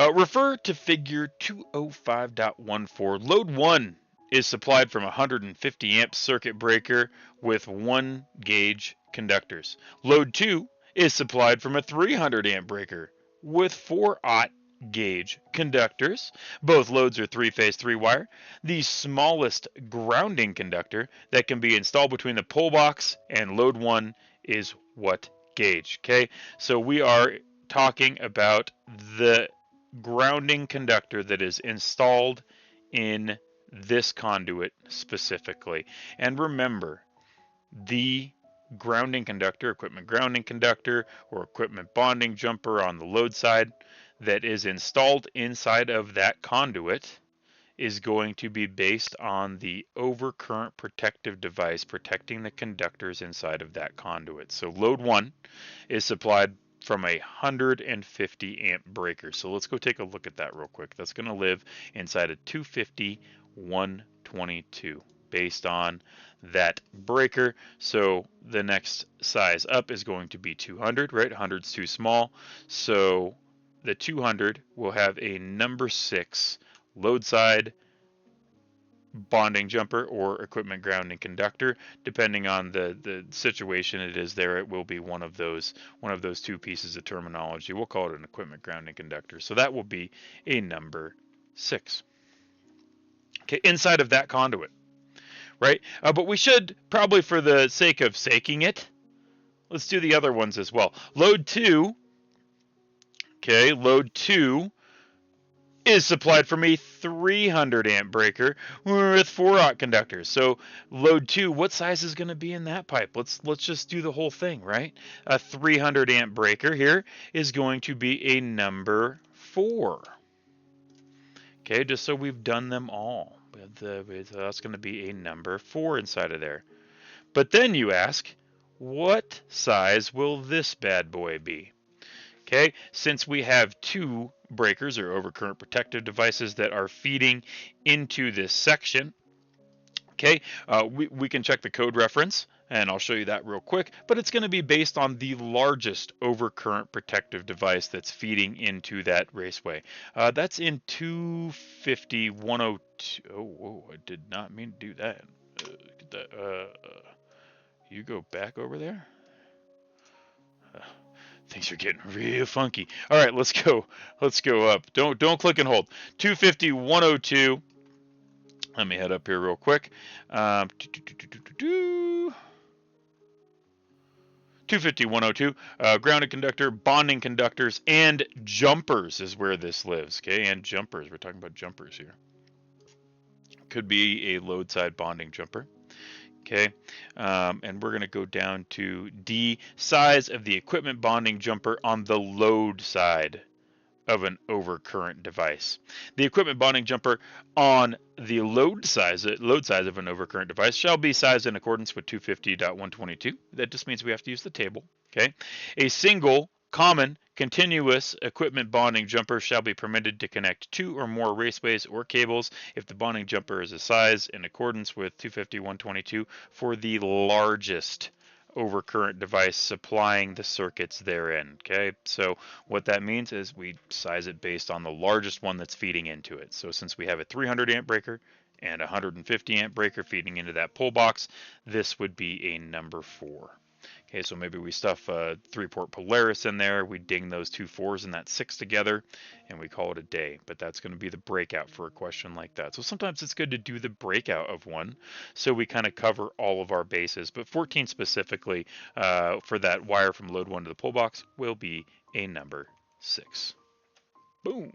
Refer to figure 205.14. Load 1 is supplied from a 150 amp circuit breaker with 1 gauge conductors. Load 2 is supplied from a 300 amp breaker with 4-aught gauge conductors. Both loads are 3-phase 3-wire. The smallest grounding conductor that can be installed between the pole box and load 1 is what gauge? Okay, so we are talking about the grounding conductor that is installed in this conduit specifically. And remember, the grounding conductor, equipment grounding conductor, or equipment bonding jumper on the load side that is installed inside of that conduit is going to be based on the overcurrent protective device protecting the conductors inside of that conduit. So load 1 is supplied from a 150 amp breaker. So let's go take a look at that real quick. That's going to live inside a 250 122 based on that breaker. So the next size up is going to be 200, right? 100 is too small. So the 200 will have a number 6 load side bonding jumper or equipment grounding conductor. Depending on the situation it is there, it will be one of those two pieces of terminology. We'll call it an equipment grounding conductor. So that will be a number 6. Okay, inside of that conduit, right? But we should probably, for the sake of saking it, let's do the other ones as well. Load 2, okay, load 2 is supplied from a 300 amp breaker with 4-aught conductors. So load 2, what size is going to be in that pipe? Let's just do the whole thing, right? A 300 amp breaker here is going to be a number 4. Okay, just so we've done them all. That's going to be a number 4 inside of there. But then you ask, what size will this bad boy be? Okay, since we have 2 breakers or overcurrent protective devices that are feeding into this section, okay, we can check the code reference, and I'll show you that real quick, but it's going to be based on the largest overcurrent protective device that's feeding into that raceway. That's in 250.102. Oh, whoa, I did not mean to do that. You go back over there? Things are getting real funky. All right, let's go. Let's go up. Don't click and hold. 250.102. Let me head up here real quick. 250.102. Grounded conductor, bonding conductors, and jumpers is where this lives. Okay, and jumpers. We're talking about jumpers here. Could be a load side bonding jumper. Okay, and we're going to go down to D, size of the equipment bonding jumper on the load side of an overcurrent device. The equipment bonding jumper on the load size of an overcurrent device shall be sized in accordance with 250.122. That just means we have to use the table. Okay, a single common continuous equipment bonding jumper shall be permitted to connect 2 or more raceways or cables if the bonding jumper is a size in accordance with 250.122 for the largest overcurrent device supplying the circuits therein. Okay, so what that means is we size it based on the largest one that's feeding into it. So since we have a 300 amp breaker and a 150 amp breaker feeding into that pull box, this would be a number 4. Okay, so maybe we stuff a 3-port Polaris in there, we ding those 2 4s and that 6 together, and we call it a day. But that's going to be the breakout for a question like that. So sometimes it's good to do the breakout of one, so we kind of cover all of our bases. But 14 specifically for that wire from load 1 to the pull box will be a number 6. Boom.